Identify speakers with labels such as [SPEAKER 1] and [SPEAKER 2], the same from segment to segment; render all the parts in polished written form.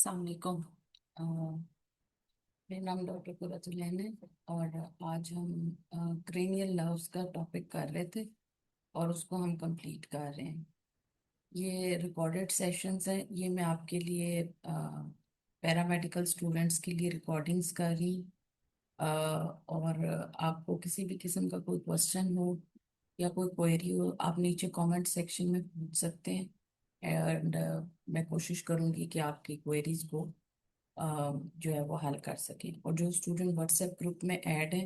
[SPEAKER 1] अस्सलामुअलैकुम। अ, मेरा नाम डॉक्टर कुरतुलैन है और आज हम क्रेनियल नर्व्स का टॉपिक कर रहे थे और उसको हम कंप्लीट कर रहे हैं। ये रिकॉर्डेड सेशंस हैं। ये मैं आपके लिए पैरामेडिकल स्टूडेंट्स के लिए रिकॉर्डिंग्स कर रही हूँ। और आपको किसी भी किस्म का कोई क्वेश्चन हो या कोई क्वेरी हो, आप नीचे कमेंट सेक्शन में पूछ सकते हैं। एंड मैं कोशिश करूंगी कि आपकी क्वेरीज को जो है वो हल कर सकें। और जो स्टूडेंट व्हाट्सएप ग्रुप में ऐड है,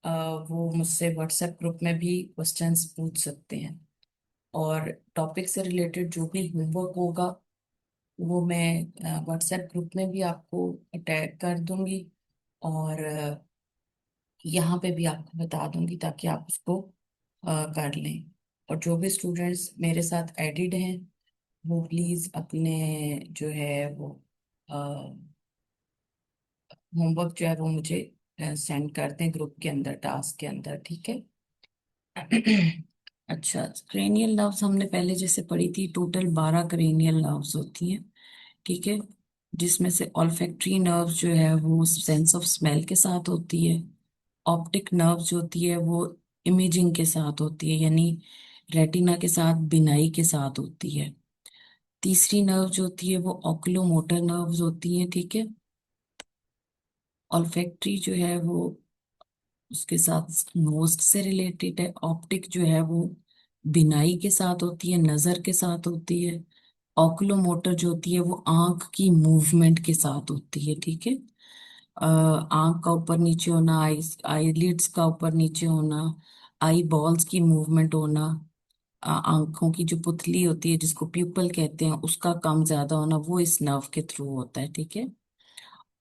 [SPEAKER 1] अ, वो मुझसे व्हाट्सएप ग्रुप में भी क्वेश्चंस पूछ सकते हैं। और टॉपिक से रिलेटेड जो भी होमवर्क होगा वो मैं व्हाट्सएप ग्रुप में भी आपको टैग कर दूंगी और यहाँ पे भी आपको बता दूंगी ताकि आप उसको कर लें। और जो भी स्टूडेंट्स मेरे साथ एडिड हैं वो प्लीज़ अपने जो है वो होमवर्क जो है वो मुझे सेंड कर दें ग्रुप के अंदर, टास्क के अंदर, ठीक है। अच्छा, क्रेनियल नर्व्स हमने पहले जैसे पढ़ी थी, टोटल 12 क्रेनियल नर्व्स होती हैं, ठीक है। जिसमें से ऑल्फैक्टरी नर्व जो है वो सेंस ऑफ स्मेल के साथ होती है। ऑप्टिक नर्व जो होती है वो इमेजिंग के साथ होती है, यानी रेटिना के साथ बिनाई के साथ होती है। तीसरी नर्व जो होती है वो ऑक्यूलोमोटर नर्व्स होती है, ठीक है। ऑल्फैक्टरी जो है वो उसके साथ नोज से रिलेटेड है। ऑप्टिक जो है वो बिनाई के साथ होती है, नजर के साथ होती है। ऑक्यूलोमोटर जो होती है वो आंख की मूवमेंट के साथ होती है, ठीक है। आंख का ऊपर नीचे होना, आईलिड्स का ऊपर नीचे होना, आई बॉल्स की मूवमेंट होना, आंखों की जो पुतली होती है जिसको प्यूपल कहते हैं उसका कम ज्यादा होना, वो इस नर्व के थ्रू होता है, ठीक है।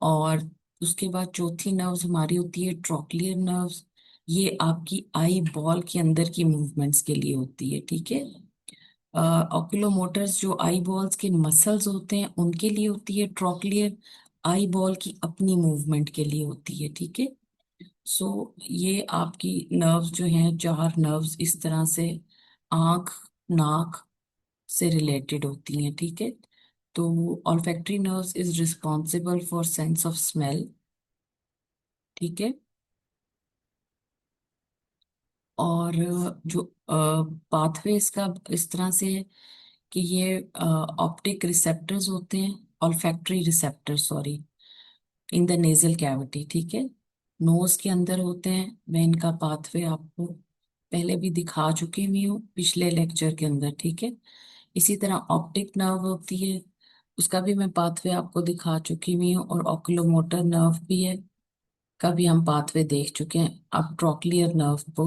[SPEAKER 1] और उसके बाद चौथी नर्व्स हमारी होती है ट्रॉक्लियर नर्व्स। ये आपकी आई बॉल के अंदर की मूवमेंट्स के लिए होती है, ठीक है। ऑक्यूलोमोटर्स जो आई बॉल्स के मसल्स होते हैं उनके लिए होती है। ट्रॉक्लियर आई बॉल की अपनी मूवमेंट के लिए होती है, ठीक है। सो ये आपकी नर्व्स जो हैं, चार नर्व्स इस तरह से आंख, नाक से रिलेटेड होती हैं, ठीक है। तो olfactory nerves is responsible for sense of smell, ठीक है। और जो पाथवे इसका इस तरह से है कि ये ऑप्टिक रिसेप्टर्स होते हैं, olfactory receptor sorry, in the nasal cavity, ठीक है। नोज के अंदर होते हैं। मैं इनका पाथवे आपको पहले भी दिखा चुकी हुई हूँ पिछले लेक्चर के अंदर, ठीक है। इसी तरह ऑप्टिक नर्व होती है, उसका भी मैं पाथवे आपको दिखा चुकी हुई हूँ। और ऑक्यूलोमोटर नर्व भी है, का भी हम पाथवे देख चुके हैं। अब ट्रॉक्लियर नर्व को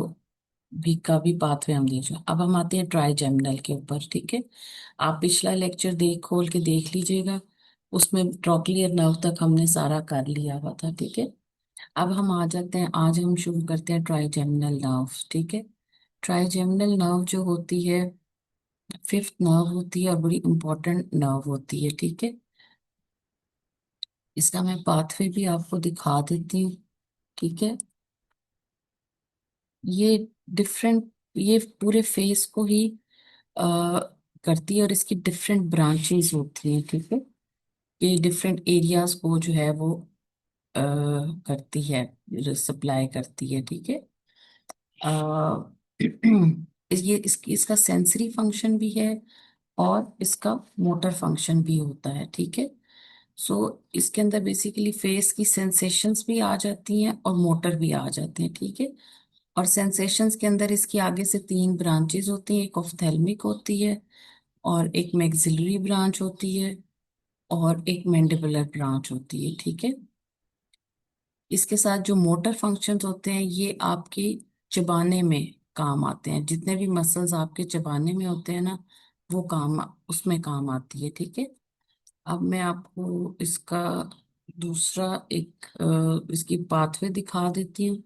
[SPEAKER 1] भी का भी पाथवे हम देख चुके हैं। अब हम आते हैं ट्राइजेमिनल के ऊपर, ठीक है। आप पिछला लेक्चर देख खोल के देख लीजिएगा, उसमें ट्रॉक्लियर नर्व तक हमने सारा कर लिया हुआ था, ठीक है। अब हम आ जाते हैं, आज हम शुरू करते हैं ट्राइजेमिनल नर्व, ठीक है। ट्राइजेमिनल नर्व जो होती है फिफ्थ नर्व होती है और बड़ी इंपॉर्टेंट नर्व होती है, ठीक है। इसका मैं पाथवे भी आपको दिखा देती हूँ, ठीक है। ये डिफरेंट, ये पूरे फेस को ही आ, करती है और इसकी डिफरेंट ब्रांचेस होती हैं, ठीक है। ये डिफरेंट एरियाज को जो है वो आ, करती है, सप्लाई करती है, ठीक है। आ, इसका सेंसरी फंक्शन भी है और इसका मोटर फंक्शन भी होता है, ठीक है। सो इसके अंदर बेसिकली फेस की सेंसेशंस भी आ जाती हैं और मोटर भी आ जाते हैं, ठीक है। और सेंसेशंस के अंदर इसकी आगे से तीन ब्रांचेस होती हैं, एक ऑफ्थेल्मिक होती है और एक मैक्सिलरी ब्रांच होती है और एक मैंडिबुलर ब्रांच होती है, ठीक है। इसके साथ जो मोटर फंक्शंस होते हैं ये आपके चबाने में काम आते हैं। जितने भी मसल्स आपके चबाने में होते हैं ना, वो काम उसमें काम आती है, ठीक है। अब मैं आपको इसका दूसरा एक इसकी पाथवे दिखा देती हूँ।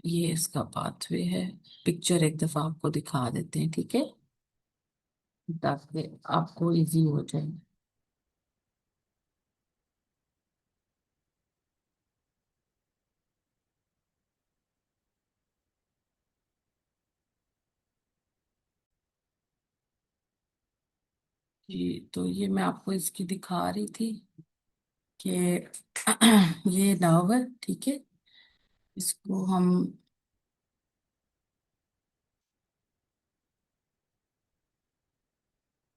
[SPEAKER 1] ये इसका पाथवे है, पिक्चर एक दफा आपको दिखा देते हैं, ठीक है, ताकि आपको इजी हो जाए। तो ये मैं आपको इसकी दिखा रही थी कि ये नर्व है, ठीक है। इसको हम,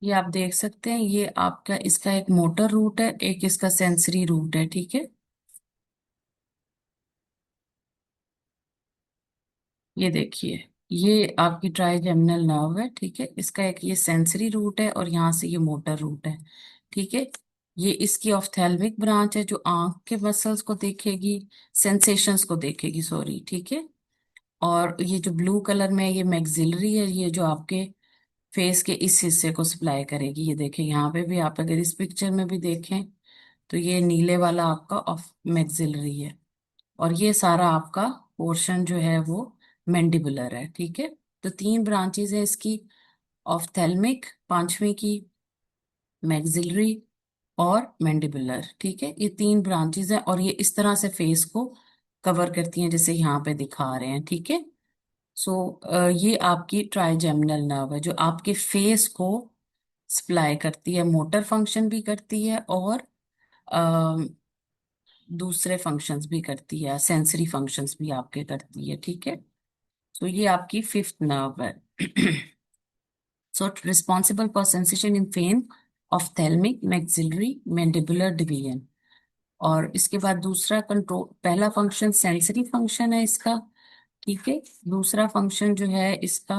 [SPEAKER 1] ये आप देख सकते हैं, ये आपका इसका एक मोटर रूट है, एक इसका सेंसरी रूट है, ठीक है। ये देखिए, ये आपकी ट्राइजेमिनल नर्व है, ठीक है। इसका एक ये सेंसरी रूट है और यहाँ से ये मोटर रूट है, ठीक है। ये इसकी ऑफ्थेल्मिक ब्रांच है जो आंख के मसल्स को देखेगी, सेंसेशंस को देखेगी, सॉरी, ठीक है। और ये जो ब्लू कलर में है, ये मैक्सिलरी है, ये जो आपके फेस के इस हिस्से को सप्लाई करेगी। ये देखें, यहाँ पे भी आप अगर इस पिक्चर में भी देखें तो ये नीले वाला आपका ऑफ मैक्सिलरी है। और ये सारा आपका पोर्शन जो है वो मैंडिबुलर है, ठीक है। तो तीन ब्रांचेस है इसकी, ऑफ्थेल्मिक पांचवी की, मैक्सिलरी और मैंडिबुलर, ठीक है। ये तीन ब्रांचेस है और ये इस तरह से फेस को कवर करती हैं जैसे यहाँ पे दिखा रहे हैं, ठीक है। सो ये आपकी ट्राइजेमिनल नर्व है जो आपके फेस को सप्लाई करती है, मोटर फंक्शन भी करती है और दूसरे फंक्शंस भी करती है, सेंसरी फंक्शंस भी आपके करती है, ठीक है। सो ये आपकी फिफ्थ नर्व है। So responsible for sensation in face, ophthalmic, maxillary, mandibular division. और इसके बाद दूसरा कंट्रोल, पहला फंक्शन सेंसरी फंक्शन है इसका, ठीक है। दूसरा फंक्शन जो है इसका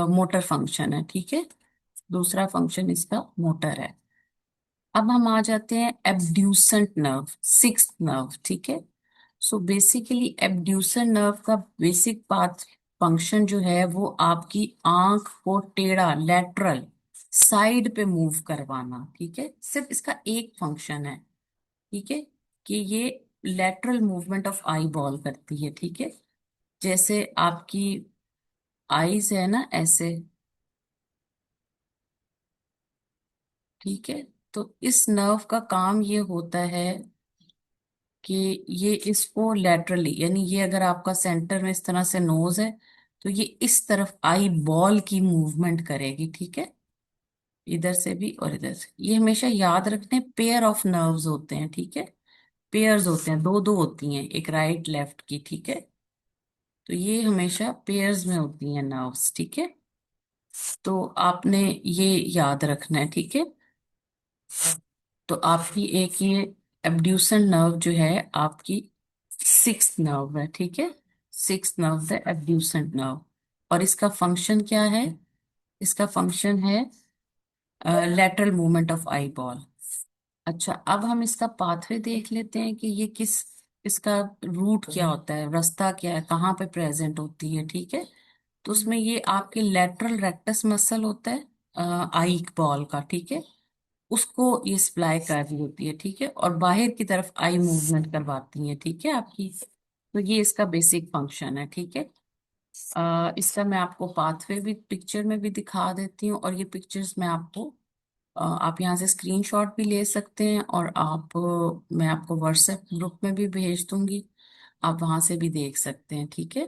[SPEAKER 1] मोटर फंक्शन है, ठीक है। दूसरा फंक्शन इसका मोटर है। अब हम आ जाते हैं एब्ड्यूसेंट नर्व, सिक्स्थ नर्व, ठीक है। सो बेसिकली एब्ड्यूसर नर्व का बेसिक पाथ फंक्शन जो है वो आपकी आंख को टेढ़ा, लेटरल साइड पे मूव करवाना, ठीक है। सिर्फ इसका एक फंक्शन है, ठीक है, कि ये lateral movement of eye ball करती है, ठीक है। जैसे आपकी आईज है ना ऐसे, ठीक है। तो इस नर्व का काम ये होता है कि ये इसको लेटरली, यानी ये अगर आपका सेंटर में इस तरह से नोज है तो ये इस तरफ आई बॉल की मूवमेंट करेगी, ठीक है। इधर से भी और इधर से, ये हमेशा याद रखने, पेयर ऑफ नर्व्स होते हैं, ठीक है। पेयर्स होते हैं, दो दो होती हैं, एक राइट लेफ्ट की, ठीक है। तो ये हमेशा पेयर्स में होती हैं नर्व्स, ठीक है। तो आपने ये याद रखना है, ठीक है। तो आपकी एक ये एब्ड्यूसन नर्व जो है आपकी सिक्स नर्व है, ठीक है। सिक्स नर्व है एब्ड्यूसन नर्व। और इसका फंक्शन क्या है? इसका फंक्शन है lateral movement of eye ball. अच्छा, अब हम इसका पाथवे देख लेते हैं कि ये किस, इसका रूट क्या होता है, रास्ता क्या है, कहाँ पे प्रेजेंट होती है, ठीक है। तो उसमें ये आपके लेटरल रेक्टस मसल होता है आई बॉल का, ठीक है। उसको ये सप्लाई कर रही होती है, ठीक है, और बाहर की तरफ आई मूवमेंट करवाती है, ठीक है आपकी। तो ये इसका बेसिक फंक्शन है, ठीक है। इसका मैं आपको पाथवे भी पिक्चर में भी दिखा देती हूँ, और ये पिक्चर्स मैं आपको आप यहाँ से स्क्रीनशॉट भी ले सकते हैं, और आप मैं आपको व्हाट्सएप ग्रुप में भी भेज दूंगी, आप वहां से भी देख सकते हैं, ठीक है।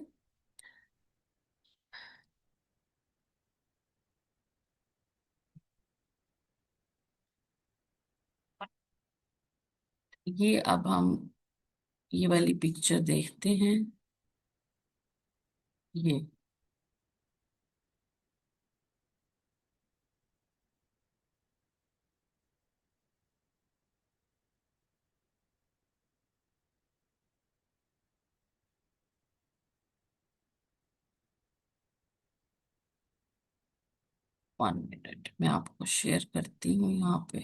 [SPEAKER 1] ये अब हम ये वाली पिक्चर देखते हैं। ये 1 मिनट मैं आपको शेयर करती हूँ यहाँ पे।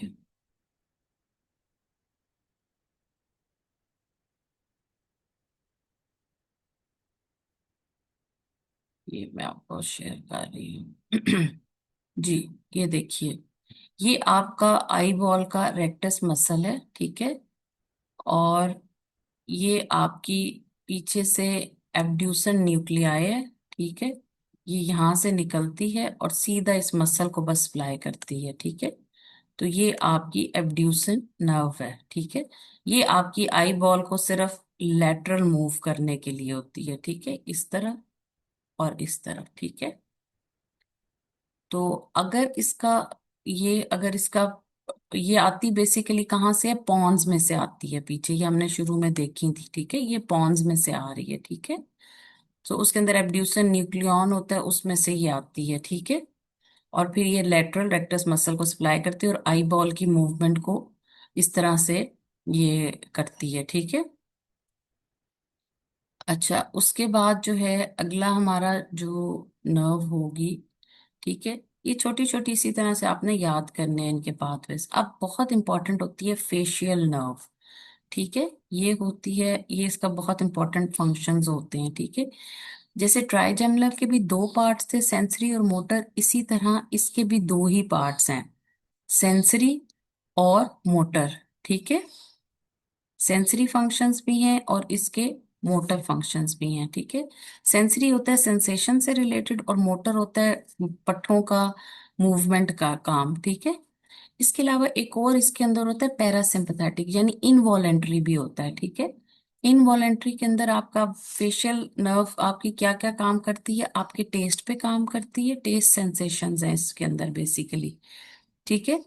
[SPEAKER 1] ये मैं आपको शेयर कर रही हूँ। जी, ये देखिए, ये आपका आई बॉल का रेक्टस मसल है, ठीक है। और ये आपकी पीछे से एब्ड्यूसन न्यूक्लियाई है, ठीक है। ये यहाँ से निकलती है और सीधा इस मसल को बस सप्लाई करती है, ठीक है। तो ये आपकी एब्ड्यूसन नर्व है, ठीक है। ये आपकी आई बॉल को सिर्फ लेटरल मूव करने के लिए होती है, ठीक है, इस तरह और इस तरफ, ठीक है। तो अगर इसका ये अगर इसका, ये आती बेसिकली कहाँ से है, पॉन्स में से आती है पीछे, ये हमने शुरू में देखी थी, ठीक है, ये पॉन्स में से आ रही है, ठीक है। तो उसके अंदर एब्ड्यूसन न्यूक्लियन होता है, उसमें से ये आती है, ठीक है। और फिर ये लेटरल रेक्टस मसल को सप्लाई करती है और आई बॉल की मूवमेंट को इस तरह से ये करती है, ठीक है। अच्छा, उसके बाद जो है अगला हमारा जो नर्व होगी, ठीक है, ये छोटी छोटी इसी तरह से आपने याद करने हैं इनके पाथवेज। अब बहुत इंपॉर्टेंट होती है फेशियल नर्व, ठीक है। ये होती है, ये इसका बहुत इंपॉर्टेंट फंक्शंस होते हैं, ठीक है। जैसे ट्राइजेमिनर के भी दो पार्ट्स थे, सेंसरी और मोटर, इसी तरह इसके भी दो ही पार्ट्स हैं, सेंसरी और मोटर, ठीक है। सेंसरी फंक्शंस भी हैं और इसके मोटर फंक्शंस भी हैं, ठीक है। सेंसरी होता है सेंसेशन से रिलेटेड और मोटर होता है पट्टों का मूवमेंट का काम, ठीक है। इसके अलावा एक और इसके अंदर होता है पैरासिम्पथेटिक, यानी इनवॉलेंट्री भी होता है, ठीक है। इनवॉलेंट्री के अंदर आपका फेशियल नर्व आपकी क्या क्या काम करती है, आपके टेस्ट पे काम करती है, टेस्ट सेंसेशंस हैं इसके अंदर बेसिकली, ठीक है।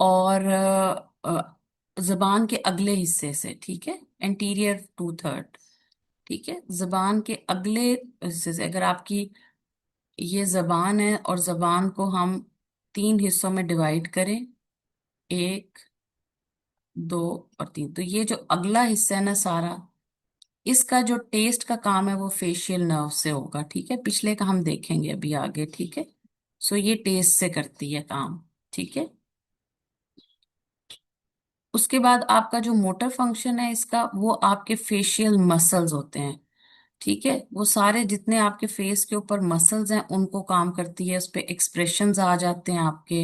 [SPEAKER 1] और जबान के अगले हिस्से से, ठीक है, एंटीरियर टू थर्ड, ठीक है, जबान के अगले हिस्से से अगर आपकी ये जबान है और जबान को हम तीन हिस्सों में डिवाइड करें, एक, दो और तीन, तो ये जो अगला हिस्सा है ना सारा, इसका जो टेस्ट का काम है वो फेशियल नर्व से होगा, ठीक है। पिछले का हम देखेंगे अभी आगे, ठीक है। सो ये टेस्ट से करती है काम, ठीक है। उसके बाद आपका जो मोटर फंक्शन है इसका, वो आपके फेशियल मसल्स होते हैं, ठीक है। वो सारे जितने आपके फेस के ऊपर मसल्स हैं उनको काम करती है, उस पे एक्सप्रेशंस आ जाते हैं आपके,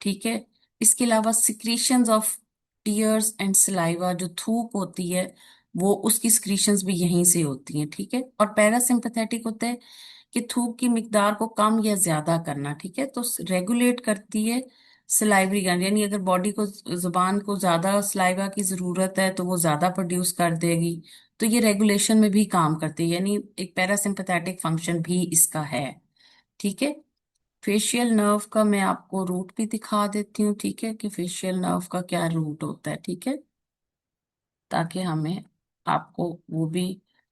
[SPEAKER 1] ठीक है। इसके अलावा secretions of tears and saliva, जो थूक होती है वो उसकी सिक्रीशंस भी यहीं से होती हैं, ठीक है। और पैरासिम्पथेटिक होता है कि थूक की मिकदार को कम या ज्यादा करना, ठीक है, तो रेगुलेट करती है सलाइवरी ग्लैंड, यानी अगर बॉडी को, जुबान को ज्यादा सलाइवा की जरूरत है तो वो ज्यादा प्रोड्यूस कर देगी, तो ये रेगुलेशन में भी काम करती है, यानी एक पैरासिम्पथेटिक फंक्शन भी इसका है, ठीक है। फेशियल नर्व का मैं आपको रूट भी दिखा देती हूँ, ठीक है, कि फेशियल नर्व का क्या रूट होता है, ठीक है, ताकि हमें, आपको वो भी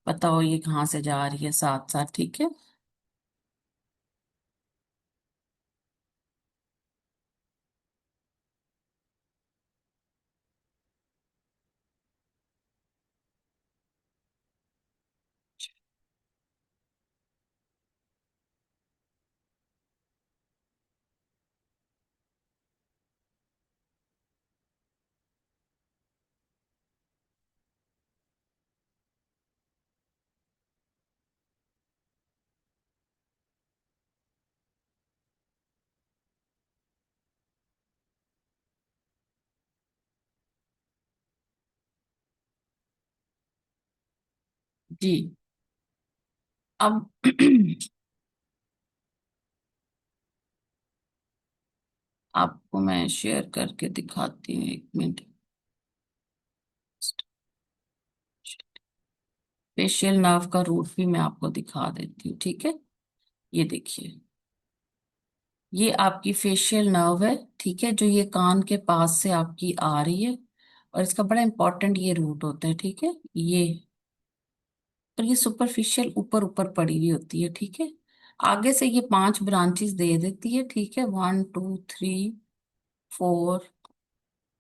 [SPEAKER 1] पता हो ये कहाँ से जा रही है साथ साथ, ठीक है। जी। अब आपको मैं शेयर करके दिखाती हूँ, एक मिनट। फेशियल नर्व का रूट भी मैं आपको दिखा देती हूँ, ठीक है। ये देखिए, ये आपकी फेशियल नर्व है, ठीक है, जो ये कान के पास से आपकी आ रही है, और इसका बड़ा इंपॉर्टेंट ये रूट होता है, ठीक है, ये। और ये सुपरफिशियल ऊपर ऊपर पड़ी हुई होती है, ठीक है। आगे से ये पांच ब्रांचेस दे देती है, ठीक है, one two three four,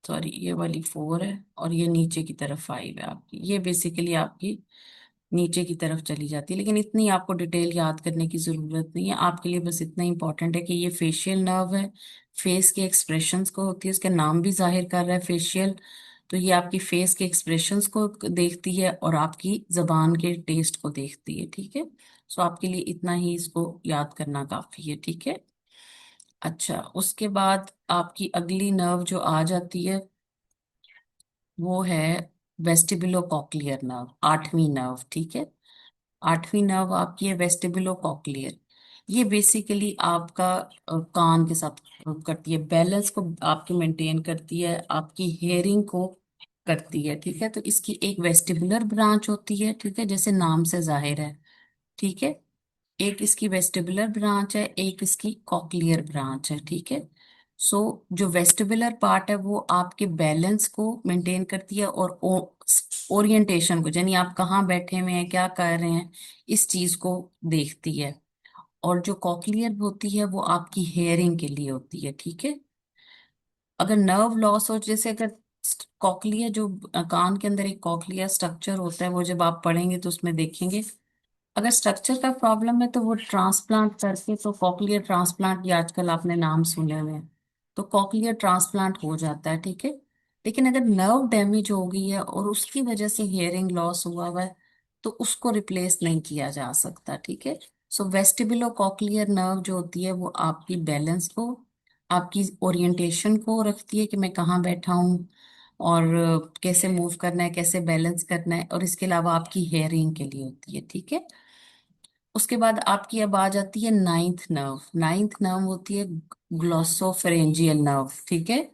[SPEAKER 1] sorry ये वाली फोर है, और ये नीचे की तरफ फाइव है आपकी, ये बेसिकली आपकी नीचे की तरफ चली जाती है। लेकिन इतनी आपको डिटेल याद करने की जरूरत नहीं है, आपके लिए बस इतना इंपॉर्टेंट है कि ये फेशियल नर्व है, फेस के एक्सप्रेशंस को होती है, उसका नाम भी जाहिर कर रहा है फेशियल, तो ये आपकी फेस के एक्सप्रेशंस को देखती है और आपकी जबान के टेस्ट को देखती है, ठीक है। सो आपके लिए इतना ही इसको याद करना काफी है, ठीक है। अच्छा, उसके बाद आपकी अगली नर्व जो आ जाती है वो है वेस्टिबुलो कॉक्लियर नर्व, आठवीं नर्व, ठीक है। आठवीं नर्व आपकी है वेस्टिबुलो कॉक्लियर। ये बेसिकली आपका कान के साथ करती है, बैलेंस को आपकी मेंटेन करती है, आपकी हेयरिंग को करती है, ठीक है। तो इसकी एक वेस्टिबुलर ब्रांच होती है, ठीक है, जैसे नाम से जाहिर है, ठीक है। एक इसकी वेस्टिबुलर ब्रांच है, एक इसकी कॉक्लियर ब्रांच है, ठीक है। सो जो वेस्टिबुलर पार्ट है वो आपके बैलेंस को मेंटेन करती है, और ओरिएंटेशन को, यानी आप कहाँ बैठे हुए हैं, क्या कर रहे हैं, इस चीज को देखती है। और जो कॉक्लियर होती है वो आपकी हेयरिंग के लिए होती है, ठीक है। अगर नर्व लॉस हो, जैसे अगर कॉक्लिया जो कान के अंदर एक कॉक्लिया स्ट्रक्चर होता है, वो जब आप पढ़ेंगे तो उसमें देखेंगे, अगर स्ट्रक्चर का प्रॉब्लम है तो वो ट्रांसप्लांट करके, तो कॉक्लियर ट्रांसप्लांट, ये आजकल आपने नाम सुने हुए हैं, तो कॉक्लियर ट्रांसप्लांट हो जाता है, ठीक है। लेकिन अगर नर्व डैमेज हो गई है और उसकी वजह से हियरिंग लॉस हुआ हुआ है, तो उसको रिप्लेस नहीं किया जा सकता, ठीक है। सो वेस्टिबुलो कॉक्लियर नर्व जो होती है वो आपकी बैलेंस को, आपकी ओरिएंटेशन को रखती है कि मैं कहाँ बैठा हूँ, और कैसे मूव करना है, कैसे बैलेंस करना है, और इसके अलावा आपकी हेयरिंग के लिए होती है, ठीक है। उसके बाद आपकी अब आ जाती है नाइन्थ नर्व। नाइन्थ नर्व होती है ग्लॉसोफेरेंजियल नर्व, ठीक है।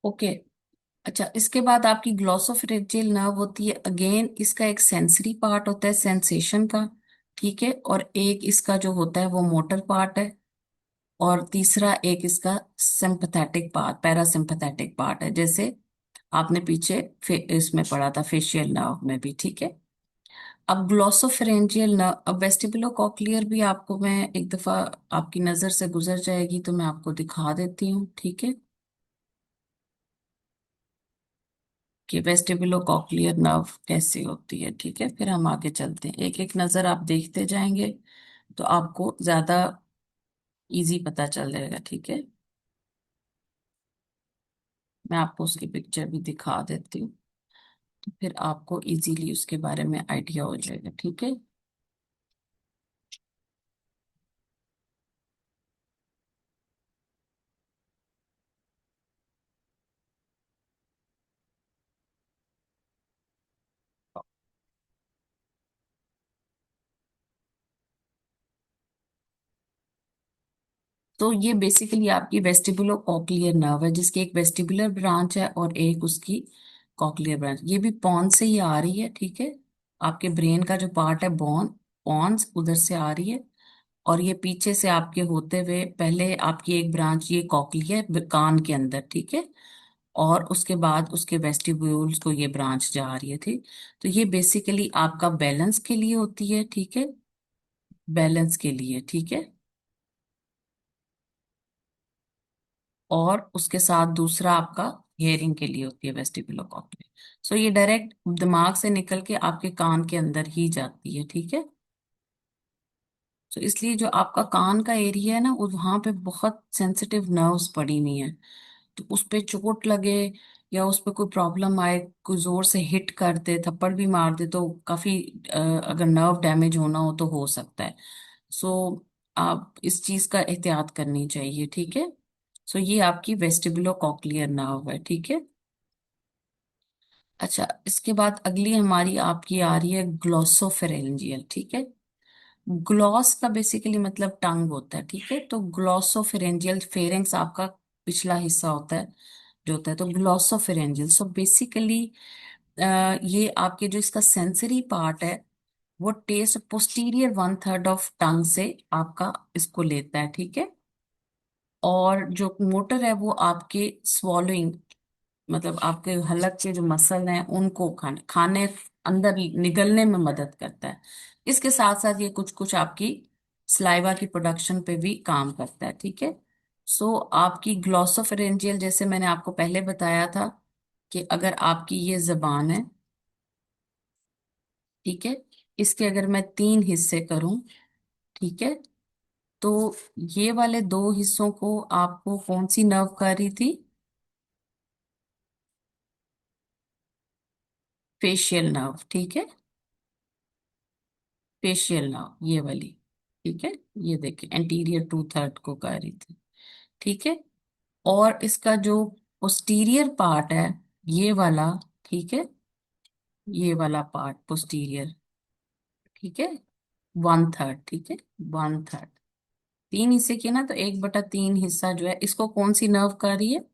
[SPEAKER 1] ओके। अच्छा, इसके बाद आपकी ग्लॉसोफेरेंजियल नर्व होती है। अगेन इसका एक सेंसरी पार्ट होता है, सेंसेशन का, ठीक है, और एक इसका जो होता है वो मोटर पार्ट है, और तीसरा एक इसका सिंपथेटिक पार्ट, पैरासिम्पथेटिक पार्ट है, जैसे आपने पीछे इसमें पढ़ा था फेशियल नर्व में भी, ठीक है। अब ग्लॉसोफेरेंजियल नर्व, अब वेस्टिबुलो कॉक्लियर भी आपको मैं एक दफा, आपकी नजर से गुजर जाएगी तो मैं आपको दिखा देती हूँ, ठीक है, कि वेस्टिबुलो कॉक्लियर नर्व कैसे होती है, ठीक है। फिर हम आगे चलते हैं, एक एक नजर आप देखते जाएंगे तो आपको ज्यादा इजी पता चल जाएगा, ठीक है। मैं आपको उसकी पिक्चर भी दिखा देती हूँ, तो फिर आपको इजीली उसके बारे में आइडिया हो जाएगा, ठीक है। तो ये बेसिकली आपकी वेस्टिबुलो कॉक्लियर नर्व है, जिसकी एक वेस्टिबुलर ब्रांच है और एक उसकी कॉक्लियर ब्रांच, ये भी पॉन से ही आ रही है, ठीक है। आपके ब्रेन का जो पार्ट है बॉन, पॉन्स उधर से आ रही है, और ये पीछे से आपके होते हुए पहले आपकी एक ब्रांच ये कॉक्लिया कान के अंदर, ठीक है, और उसके बाद उसके वेस्टिब्यूल्स को ये ब्रांच जा रही है, थी। तो ये बेसिकली आपका बैलेंस के लिए होती है, ठीक है, बैलेंस के लिए, ठीक है। और उसके साथ दूसरा आपका हियरिंग के लिए होती है वेस्टिबुलो कॉक्लियर। सो ये डायरेक्ट दिमाग से निकल के आपके कान के अंदर ही जाती है, ठीक है। तो इसलिए जो आपका कान का एरिया है ना, वहां पे बहुत सेंसिटिव नर्व्स पड़ी हुई हैं, तो उस पे चोट लगे या उस पे कोई प्रॉब्लम आए, कोई जोर से हिट कर दे, थप्पड़ भी मार दे, तो काफी अगर नर्व डैमेज होना हो सकता है। सो आप इस चीज का एहतियात करनी चाहिए, ठीक है। सो ये आपकी वेस्टिबुलो कॉक्लियर नर्व है, ठीक है। अच्छा, इसके बाद अगली हमारी आपकी आ रही है ग्लॉसोफेरेंजियल, ठीक है। ग्लॉस का बेसिकली मतलब टंग होता है, ठीक है। तो ग्लॉसोफेरेंजियल, फेरेंक्स आपका पिछला हिस्सा होता है जो होता है, तो ग्लॉसोफेरेंजियल। सो बेसिकली ये आपके जो इसका सेंसरी पार्ट है वो taste posterior one third of tongue से आपका इसको लेता है, ठीक है। और जो मोटर है वो आपके स्वॉलोइंग, मतलब आपके हलक के जो मसल हैं उनको खाने खाने अंदर निगलने में मदद करता है। इसके साथ साथ ये कुछ कुछ आपकी सलाइवा की प्रोडक्शन पे भी काम करता है, ठीक है। सो आपकी ग्लॉसोफेरेंजियल, जैसे मैंने आपको पहले बताया था कि अगर आपकी ये जबान है, ठीक है, इसके अगर मैं तीन हिस्से करूं, ठीक है, तो ये वाले दो हिस्सों को आपको कौन सी नर्व कर रही थी? फेशियल नर्व, ठीक है। फेशियल नर्व ये वाली, ठीक है। ये देखिए एंटीरियर टू थर्ड को कर रही थी, ठीक है। और इसका जो पोस्टीरियर पार्ट है, ये वाला, ठीक है, ये वाला पार्ट पोस्टीरियर, ठीक है, वन थर्ड, ठीक है, वन थर्ड। तीन हिस्से किए ना, तो एक बटा तीन हिस्सा जो है इसको कौन सी नर्व कर रही है?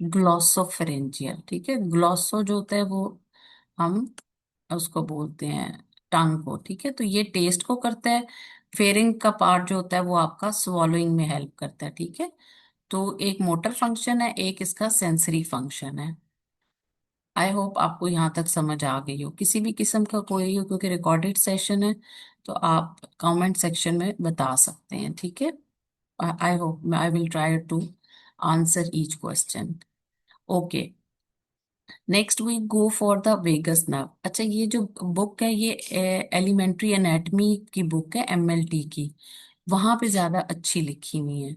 [SPEAKER 1] ग्लॉसोफेरेंजियल, ठीक है। ग्लॉसो जो होता है वो हम उसको बोलते हैं टंग को, ठीक है। तो ये टेस्ट को करता है। फेरिंग का पार्ट जो होता है वो आपका स्वॉलोइंग में हेल्प करता है, ठीक है। तो एक मोटर फंक्शन है, एक इसका सेंसरी फंक्शन है। आई होप आपको यहाँ तक समझ आ गई हो, किसी भी किस्म का कोई हो, क्योंकि रिकॉर्डेड सेशन है तो आप कमेंट सेक्शन में बता सकते हैं, ठीक है। I hope I will try to answer each question. Okay, next we go for the vagus nerve. अच्छा, ये जो बुक है ये एलिमेंट्री एनाटमी की बुक है, एमएलटी की। वहां पे ज्यादा अच्छी लिखी हुई है।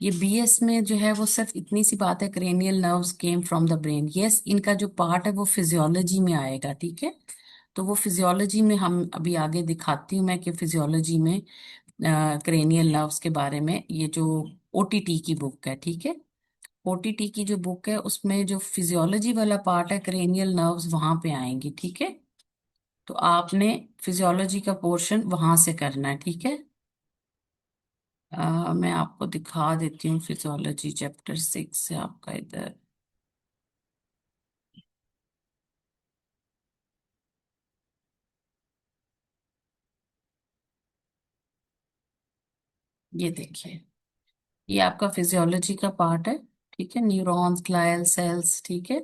[SPEAKER 1] ये बीएस में जो है वो सिर्फ इतनी सी बात है, cranial nerves came from the brain. Yes, इनका जो पार्ट है वो फिजियोलॉजी में आएगा, ठीक है। तो वो फिजियोलॉजी में हम अभी आगे दिखाती हूँ मैं कि फिजियोलॉजी में क्रेनियल नर्व्स के बारे में ये जो ओटीटी की बुक है, ठीक है। ओटीटी की जो बुक है उसमें जो फिजियोलॉजी वाला पार्ट है, क्रेनियल नर्व्स वहां पे आएंगी, ठीक है। तो आपने फिजियोलॉजी का पोर्शन वहां से करना है, ठीक है। मैं आपको दिखा देती हूँ फिजियोलॉजी चैप्टर 6 से आपका इधर, ये देखिए, ये आपका फिजियोलॉजी का पार्ट है, ठीक है। न्यूरॉन्स, ग्लायल सेल्स, ठीक है।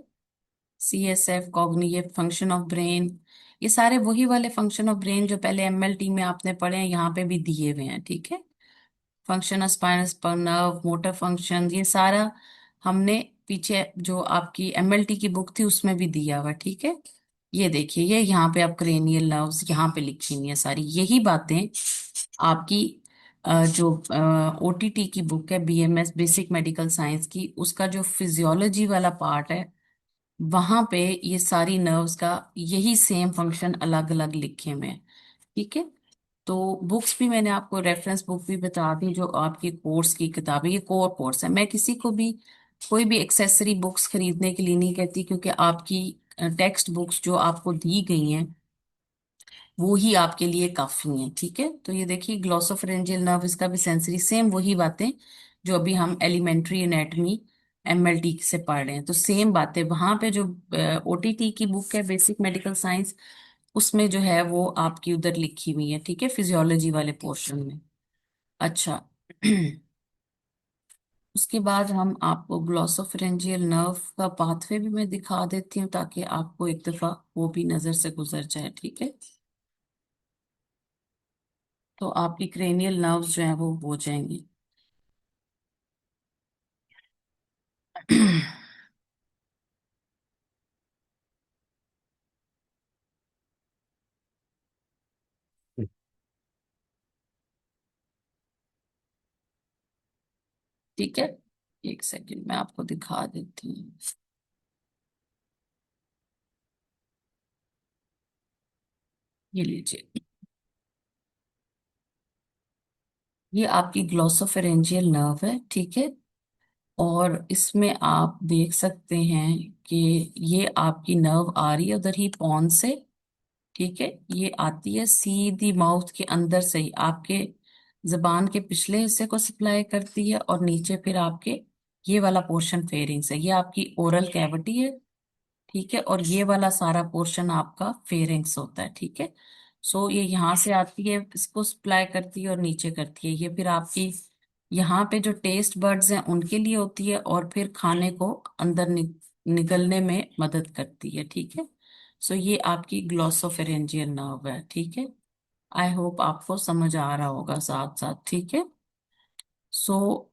[SPEAKER 1] CSF, cognitive function of brain, ये सारे वही वाले फंक्शन ऑफ ब्रेन जो पहले एमएलटी में आपने पढ़े हैं, यहाँ पे भी दिए हुए हैं, ठीक है। फंक्शन ऑफ स्पाइनस पर नर्व, मोटर फंक्शन, ये सारा हमने पीछे जो आपकी एमएलटी की बुक थी उसमें भी दिया हुआ, ठीक है। ये देखिए, ये यहाँ पे आप क्रेनियल नर्व्स यहाँ पे लिखी हुई है सारी यही बातें आपकी जो ओटीटी की बुक है, बीएमएस बेसिक मेडिकल साइंस की, उसका जो फिजियोलॉजी वाला पार्ट है वहां पे ये सारी नर्व्स का यही सेम फंक्शन अलग अलग लिखे हुए हैं, ठीक है। तो बुक्स भी मैंने आपको रेफरेंस बुक भी बता दी जो आपकी कोर्स की किताब है, ये कोर कोर्स है। मैं किसी को भी कोई भी एक्सेसरी बुक्स खरीदने के लिए नहीं कहती, क्योंकि आपकी टेक्स्ट बुक्स जो आपको दी गई हैं वो ही आपके लिए काफी हैं, ठीक है। तो ये देखिए, ग्लॉसोफरेंजियल नर्व, इसका भी सेंसरी, सेम वही बातें जो अभी हम एलिमेंट्री एनाटमी एमएलटी से पढ़ रहे हैं, तो सेम बातें वहां पे जो ओटीटी की बुक है बेसिक मेडिकल साइंस, उसमें जो है वो आपकी उधर लिखी हुई है, ठीक है, फिजियोलॉजी वाले पोर्शन में। अच्छा उसके बाद हम आपको ग्लॉसोफरेंजियल नर्व का पाथवे भी मैं दिखा देती हूँ ताकि आपको एक दफा वो भी नजर से गुजर जाए, ठीक है। तो आपकी क्रेनियल नर्व्स जो है वो हो जाएंगी। ठीक है, एक सेकंड मैं आपको दिखा देती हूँ। ये लीजिए, ये आपकी ग्लॉसोफेरेंजियल नर्व है, ठीक है। और इसमें आप देख सकते हैं कि ये आपकी नर्व आ रही है उधर ही पॉन से, ठीक है। ये आती है सीधी माउथ के अंदर से ही आपके जबान के पिछले हिस्से को सप्लाई करती है, और नीचे फिर आपके ये वाला पोर्शन फेरिंग्स है, ये आपकी ओरल कैविटी है, ठीक है। और ये वाला सारा पोर्शन आपका फेरिंग्स होता है, ठीक है। सो ये यहाँ से आती है, इसको सप्लाई करती है और नीचे करती है, ये फिर आपकी यहाँ पे जो टेस्ट बर्ड्स हैं उनके लिए होती है, और फिर खाने को अंदर निगलने में मदद करती है, ठीक है। सो ये आपकी ग्लॉसोफेरेंजियल नर्व है, ठीक है। आई होप आपको समझ आ रहा होगा साथ साथ, ठीक है। सो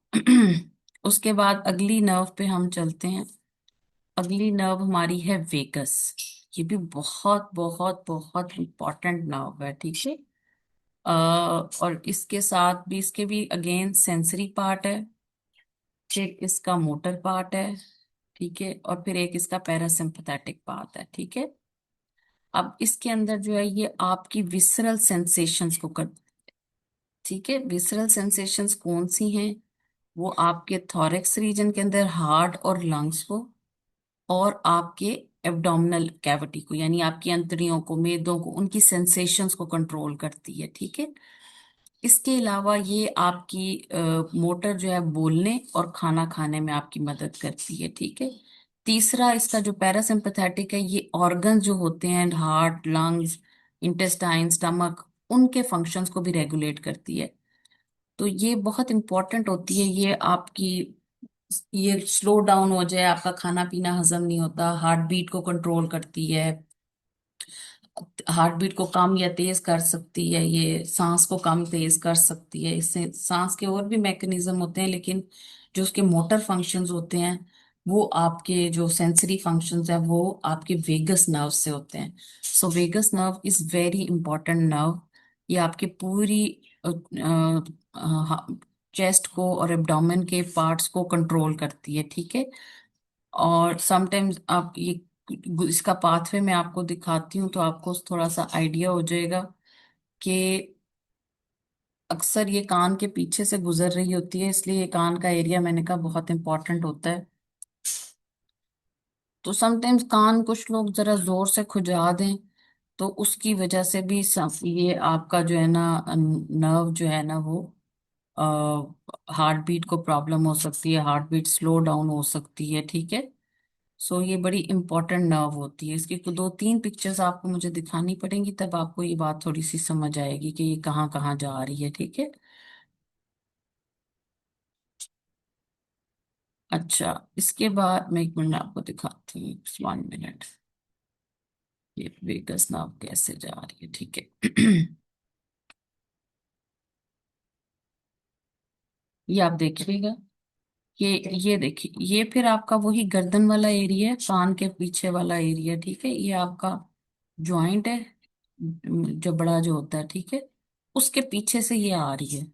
[SPEAKER 1] उसके बाद अगली नर्व पे हम चलते हैं। अगली नर्व हमारी है वेगस। ये भी बहुत बहुत बहुत इंपॉर्टेंट नर्व है, ठीक है। और इसके साथ भी, इसके भी अगेन सेंसरी पार्ट है, एक इसका मोटर पार्ट है, ठीक है, और फिर एक इसका पैरासिम्पथेटिक पार्ट है, ठीक है। अब इसके अंदर जो है ये आपकी विसरल सेंसेशंस को कर, ठीक है। विसरल सेंसेशंस कौन सी हैं? वो आपके थॉरेक्स रीजन के अंदर हार्ट और लंग्स को, और आपके एब्डोमिनल कैविटी को, यानी आपकी अंतड़ियों को, मेदों को, उनकी सेंसेशंस को कंट्रोल करती है, ठीक है। इसके अलावा ये आपकी मोटर जो है बोलने और खाना खाने में आपकी मदद करती है, ठीक है। तीसरा इसका जो पैरासिम्पथेटिक है, ये ऑर्गन जो होते हैं हार्ट, लंग्स, इंटेस्टाइन, स्टमक, उनके फंक्शंस को भी रेगुलेट करती है। तो ये बहुत इंपॉर्टेंट होती है, ये आपकी, ये स्लो डाउन हो जाए, आपका खाना पीना हजम नहीं होता, हार्ट बीट को कंट्रोल करती है, हार्ट बीट को कम या तेज कर सकती है, ये सांस को कम तेज कर सकती है। इससे सांस के और भी मैकेनिज्म होते हैं, लेकिन जो उसके मोटर फंक्शंस होते हैं, वो आपके जो सेंसरी फंक्शंस है वो आपके वेगस नर्व से होते हैं। So vagus nerve is very important nerve. ये आपके पूरी चेस्ट को और एब्डोमेन के पार्ट्स को कंट्रोल करती है, ठीक है। और समटाइम्स आप ये, इसका पाथवे मैं आपको दिखाती हूँ तो आपको थोड़ा सा आइडिया हो जाएगा कि अक्सर ये कान के पीछे से गुजर रही होती है, इसलिए ये कान का एरिया मैंने कहा बहुत इंपॉर्टेंट होता है। तो समटाइम्स कान कुछ लोग जरा जोर से खुजा दें, तो उसकी वजह से भी ये आपका जो है ना नर्व जो है ना वो हार्ट बीट को प्रॉब्लम हो सकती है, हार्ट बीट स्लो डाउन हो सकती है, ठीक है। सो ये बड़ी इंपॉर्टेंट नर्व होती है। इसकी दो तीन पिक्चर्स आपको मुझे दिखानी पड़ेंगी, तब आपको ये बात थोड़ी सी समझ आएगी कि ये कहाँ कहाँ जा रही है, ठीक है। अच्छा, इसके बाद मैं एक मिनट आपको दिखाती हूँ, 1 मिनट, ये वेगस नर्व कैसे जा रही है, ठीक है। ये आप देखिएगा, ये देखिए, ये फिर आपका वही गर्दन वाला एरिया है, कान के पीछे वाला एरिया, ठीक है। ये आपका जॉइंट है, जो बड़ा जो होता है, ठीक है, उसके पीछे से ये आ रही है,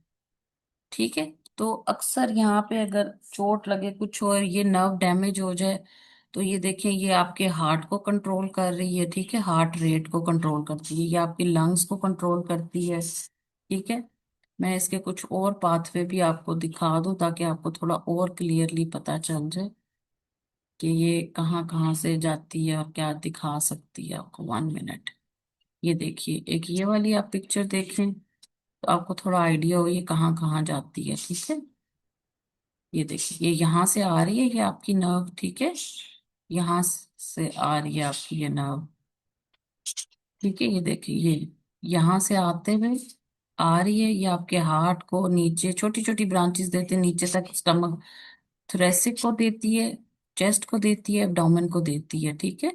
[SPEAKER 1] ठीक है। तो अक्सर यहाँ पे अगर चोट लगे कुछ और ये नर्व डैमेज हो जाए, तो ये देखें, ये आपके हार्ट को कंट्रोल कर रही है, ठीक है, हार्ट रेट को कंट्रोल करती है, ये आपकी लंग्स को कंट्रोल करती है, ठीक है। मैं इसके कुछ और पाथवे भी आपको दिखा दूं ताकि आपको थोड़ा और क्लियरली पता चल जाए कि ये कहाँ कहाँ से जाती है और क्या दिखा सकती है आपको। 1 मिनट, ये देखिए, एक ये वाली आप पिक्चर देखें तो आपको थोड़ा आइडिया हो ये कहाँ कहाँ जाती है, ठीक है। ये देखिए, ये यहाँ से आ रही है, ये आपकी नर्व, ठीक है, यहाँ से आ रही है आपकी ये नर्व, ठीक है। ये देखिए, ये यहाँ से आते हुए आ रही है, ये आपके हार्ट को नीचे छोटी छोटी ब्रांचेस देते हैं नीचे तक, स्टमक, थोरेसिक को देती है, चेस्ट को देती है, एब्डोमेन को देती है, ठीक है।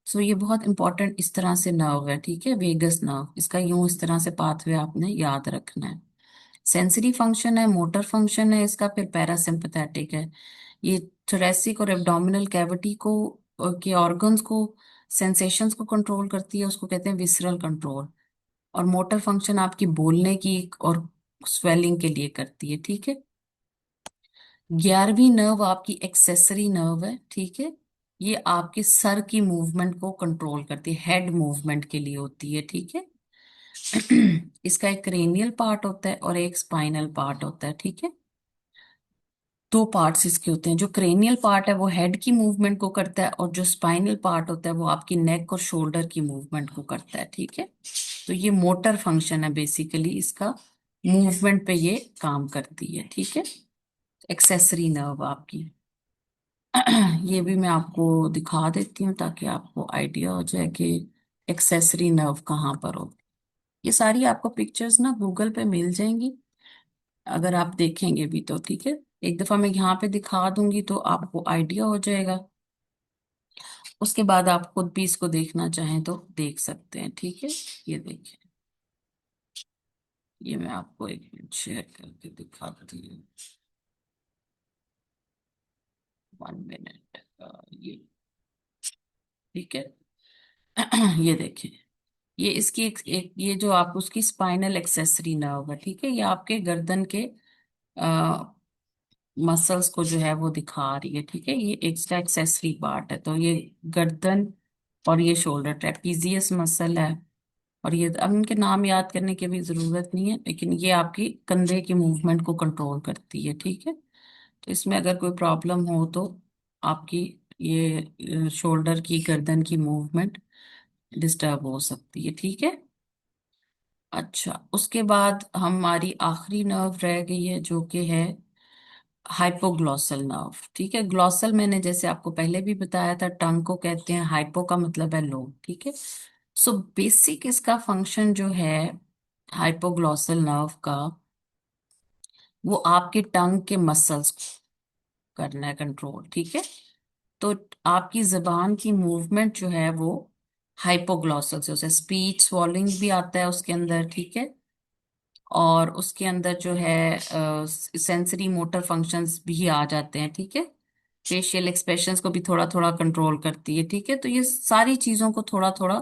[SPEAKER 1] सो ये बहुत इंपॉर्टेंट इस तरह से नर्व है, ठीक है, वेगस नर्व, इसका यूं इस तरह से पाथवे आपने याद रखना है। सेंसरी फंक्शन है, मोटर फंक्शन है इसका, फिर पैरासिम्पथेटिक है। ये थोरेसिक और एब्डोमिनल कैविटी को के ऑर्गन्स को, सेंसेशंस को कंट्रोल करती है, उसको कहते हैं विसरल कंट्रोल। और मोटर फंक्शन आपकी बोलने की और स्वेलिंग के लिए करती है, ठीक है। 11वीं नर्व आपकी एक्सेसरी नर्व है, ठीक है। ये आपके सर की मूवमेंट को कंट्रोल करती है, हेड मूवमेंट के लिए होती है, ठीक है। इसका एक क्रेनियल पार्ट होता है और एक स्पाइनल पार्ट होता है, ठीक है। दो पार्ट्स इसके होते हैं। जो क्रेनियल पार्ट है वो हेड की मूवमेंट को करता है, और जो स्पाइनल पार्ट होता है वो आपकी नेक और शोल्डर की मूवमेंट को करता है, ठीक है। तो ये मोटर फंक्शन है बेसिकली इसका, मूवमेंट पे ये काम करती है, ठीक है। एक्सेसरी नर्व आपकी ये भी मैं आपको दिखा देती हूँ ताकि आपको आइडिया हो जाए कि एक्सेसरी नर्व कहाँ पर हो। ये सारी आपको पिक्चर्स ना गूगल पे मिल जाएंगी, अगर आप देखेंगे भी तो, ठीक है। एक दफा मैं यहाँ पे दिखा दूंगी तो आपको आइडिया हो जाएगा। उसके बाद आप खुद भी इसको देखना चाहें तो देख सकते हैं, ठीक है। ये देखिए, ये मैं आपको एक मिनट शेयर करके दिखाती हूँ। 1 मिनट। ये ठीक है। ये देखिए, ये इसकी ये जो आप उसकी स्पाइनल एक्सेसरी नर्व है, ठीक है। ये आपके गर्दन के मसल्स को जो है वो दिखा रही है, ठीक है। ये एक्स्ट्रा एक्सेसरी पार्ट है, तो ये गर्दन और ये शोल्डर ट्रेपीजियस मसल है। और ये अब इनके नाम याद करने की भी जरूरत नहीं है, लेकिन ये आपकी कंधे की मूवमेंट को कंट्रोल करती है, ठीक है। तो इसमें अगर कोई प्रॉब्लम हो तो आपकी ये शोल्डर की गर्दन की मूवमेंट डिस्टर्ब हो सकती है, ठीक है। अच्छा, उसके बाद हमारी आखिरी नर्व रह गई है जो कि है हाइपोग्लॉसल नर्व, ठीक है। ग्लॉसल मैंने जैसे आपको पहले भी बताया था, टंग को कहते हैं, हाइपो का मतलब है लो, ठीक है। सो बेसिक इसका फंक्शन जो है हाइपोग्लॉसल नर्व का, वो आपके टंग के मसल्स को करना है कंट्रोल, ठीक है। तो आपकी जबान की मूवमेंट जो है वो हाइपोग्लॉसल से, उसे स्पीच स्वॉलिंग भी आता है उसके अंदर, ठीक है। और उसके अंदर जो है सेंसरी मोटर फंक्शंस भी आ जाते हैं, ठीक है। फेशियल एक्सप्रेशंस को भी थोड़ा थोड़ा कंट्रोल करती है, ठीक है। तो ये सारी चीजों को थोड़ा थोड़ा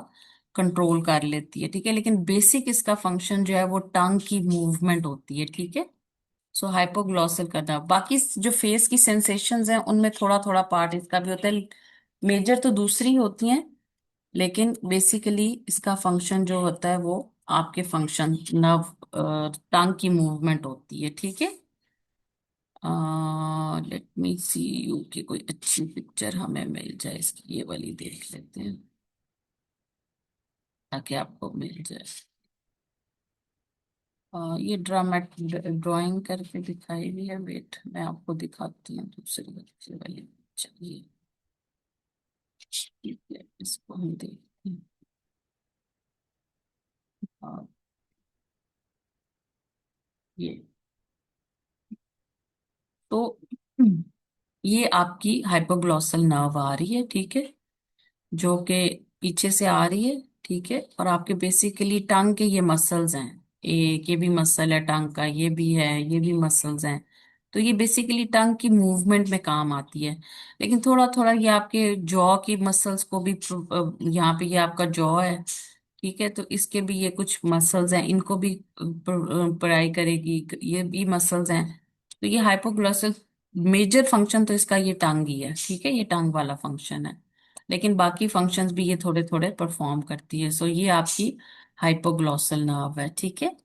[SPEAKER 1] कंट्रोल कर लेती है, ठीक है। लेकिन बेसिक इसका फंक्शन जो है वो टंग की मूवमेंट होती है, ठीक है। सो हाइपोग्लॉसल करना, बाकी जो फेस की सेंसेशंस हैं उनमें थोड़ा थोड़ा पार्ट इसका भी होता है। मेजर तो दूसरी होती हैं, लेकिन बेसिकली इसका फंक्शन जो होता है वो आपके फंक्शन नर्व टांग की मूवमेंट होती है, ठीक है। लेट मी सी यू की कोई अच्छी पिक्चर हमें मिल जाए इसकी, ये वाली देख लेते हैं ताकि आपको मिल जाए। ये ड्राइंग करके दिखाई हुई है, वेट मैं आपको दिखाती हूँ दूसरी अच्छी वाली पिक्चर। ये ठीक है, इसको हम देखते हैं। और ये तो ये आपकी हाइपोग्लॉसल नर्व आ रही है, ठीक है, जो कि पीछे से आ रही है, ठीक है। और आपके बेसिकली टंग के ये मसल्स हैं, एक ये भी मसल है टंग का, ये भी है, ये भी मसल्स हैं। तो ये बेसिकली टंग की मूवमेंट में काम आती है। लेकिन थोड़ा थोड़ा ये आपके जॉ की मसल्स को भी यहाँ पे ये आपका जॉ है, ठीक है। तो इसके भी ये कुछ मसल्स हैं, इनको भी पढ़ाई करेगी, ये भी मसल्स हैं। तो ये हाइपोग्लॉसल मेजर फंक्शन तो इसका ये टंग ही है, ठीक है, ये टंग वाला फंक्शन है। लेकिन बाकी फंक्शंस भी ये थोड़े थोड़े परफॉर्म करती है। सो ये आपकी हाइपोग्लॉसल नर्व है, ठीक है।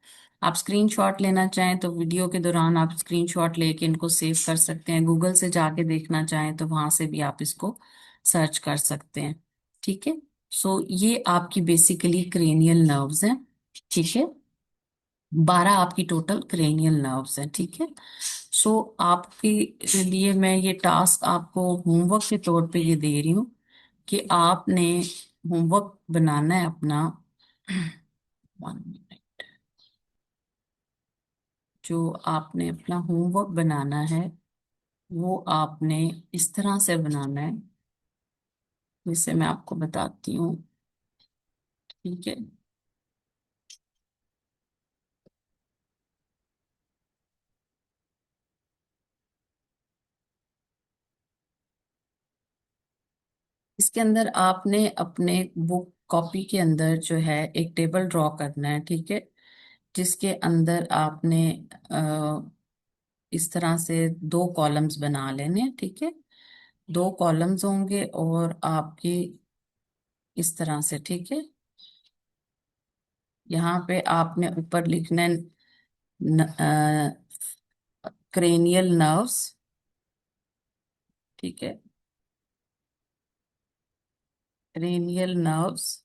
[SPEAKER 1] आप स्क्रीनशॉट लेना चाहें तो वीडियो के दौरान आप स्क्रीनशॉट लेके इनको सेव कर सकते हैं। गूगल से जाके देखना चाहें तो वहां से भी आप इसको सर्च कर सकते हैं, ठीक है। सो ये आपकी बेसिकली क्रेनियल नर्व्स हैं, ठीक है। 12 आपकी टोटल क्रेनियल नर्व्स हैं, ठीक है। सो आपके लिए मैं ये टास्क आपको होमवर्क के तौर पे ये दे रही हूँ कि आपने होमवर्क बनाना है अपना। 1 मिनट। जो आपने अपना होमवर्क बनाना है वो आपने इस तरह से बनाना है, जिससे मैं आपको बताती हूँ, ठीक है। इसके अंदर आपने अपने बुक कॉपी के अंदर जो है एक टेबल ड्रॉ करना है, ठीक है। जिसके अंदर आपने इस तरह से दो कॉलम्स बना लेने हैं, ठीक है। दो कॉलम्स होंगे और आपकी इस तरह से, ठीक है। यहाँ पे आपने ऊपर लिखना है क्रेनियल नर्व्स, ठीक है, क्रेनियल नर्व्स,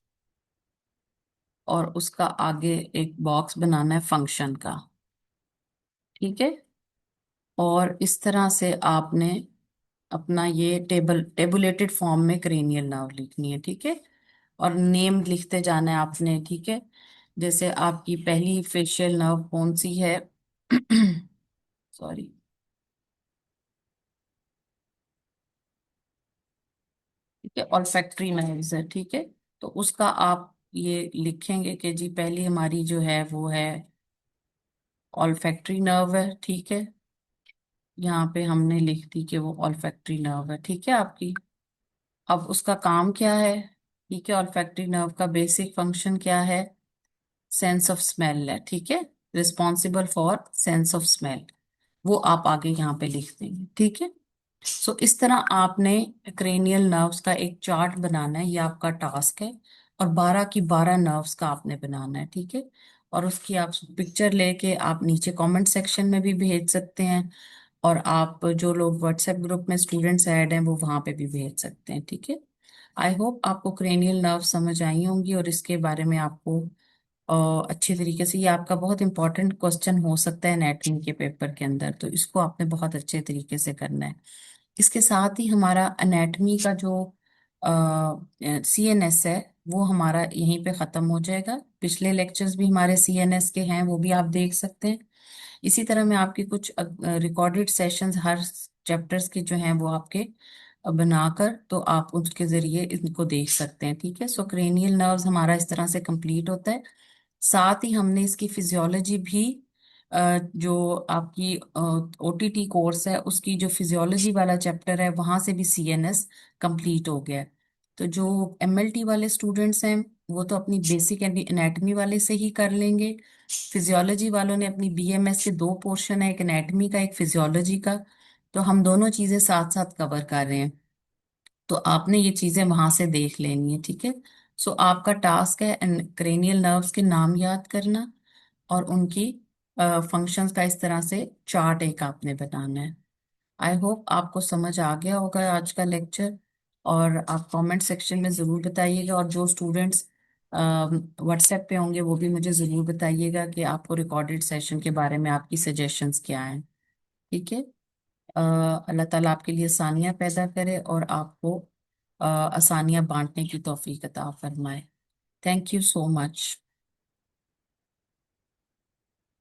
[SPEAKER 1] और उसका आगे एक बॉक्स बनाना है फंक्शन का। ठीक है, और इस तरह से आपने अपना ये टेबुलेटेड फॉर्म में क्रेनियल नर्व लिखनी है। ठीक है, और नेम लिखते जाना है आपने। ठीक है, जैसे आपकी पहली फेशियल नर्व कौन सी है? सॉरी। ठीक है, ऑल्फैक्टरी नर्व्स है। ठीक है, तो उसका आप ये लिखेंगे कि जी पहली हमारी जो है वो है ऑल्फैक्टरी नर्व है। ठीक है, यहाँ पे हमने लिख दी कि वो ऑल्फैक्टरी नर्व है। ठीक है आपकी। अब उसका काम क्या है? ठीक है, ऑल्फैक्टरी नर्व का बेसिक फंक्शन क्या है? सेंस ऑफ स्मेल है। ठीक है, responsible for sense of smell, वो आप आगे यहाँ पे लिख देंगे। ठीक है, सो इस तरह आपने क्रेनियल नर्व्स का एक चार्ट बनाना है, ये आपका टास्क है। और 12 की 12 नर्व्स का आपने बनाना है। ठीक है, और उसकी आप पिक्चर लेके आप नीचे कमेंट सेक्शन में भी भेज सकते हैं, और आप जो लोग व्हाट्सएप ग्रुप में स्टूडेंट्स ऐड हैं वो वहां पे भी भेज सकते हैं। ठीक है, आई होप आपको क्रेनियल नर्व समझ आई होंगी, और इसके बारे में आपको अच्छी तरीके से, ये आपका बहुत इंपॉर्टेंट क्वेश्चन हो सकता है एनाटॉमी के पेपर के अंदर, तो इसको आपने बहुत अच्छे तरीके से करना है। इसके साथ ही हमारा एनाटॉमी का जो सीएनएस है वो हमारा यहीं पे खत्म हो जाएगा। पिछले लेक्चर्स भी हमारे सीएनएस के हैं, वो भी आप देख सकते हैं। इसी तरह मैं आपकी कुछ रिकॉर्डेड सेशंस हर चैप्टर्स के जो हैं वो आपके बनाकर, तो आप उसके जरिए इनको देख सकते हैं। ठीक है, सो क्रेनियल नर्व्स हमारा इस तरह से कंप्लीट होता है। साथ ही हमने इसकी फिजियोलॉजी भी जो आपकी ओटीटी कोर्स है उसकी जो फिजियोलॉजी वाला चैप्टर है वहां से भी सीएनएस कंप्लीट हो गया है। तो जो एमएलटी वाले स्टूडेंट्स हैं वो तो अपनी बेसिक एनाटॉमी वाले से ही कर लेंगे। फिजियोलॉजी वालों ने अपनी बीएमएस के दो पोर्शन है, एक एनाटॉमी का एक फिजियोलॉजी का, तो हम दोनों चीजें साथ साथ कवर कर रहे हैं। तो आपने ये चीजें वहां से देख लेनी है। ठीक है, सो आपका टास्क है क्रेनियल नर्व्स के नाम याद करना, और उनकी फंक्शंस का इस तरह से चार्ट एक आपने बनाना है। आई होप आपको समझ आ गया होगा आज का लेक्चर, और आप कमेंट सेक्शन में ज़रूर बताइएगा, और जो स्टूडेंट्स व्हाट्सएप पे होंगे वो भी मुझे ज़रूर बताइएगा कि आपको रिकॉर्डेड सेशन के बारे में आपकी सजेशंस क्या हैं। ठीक है, अल्लाह ताला आपके लिए आसानियाँ पैदा करे और आपको आसानियाँ बांटने की तौफीक अता फरमाए। Thank you so much.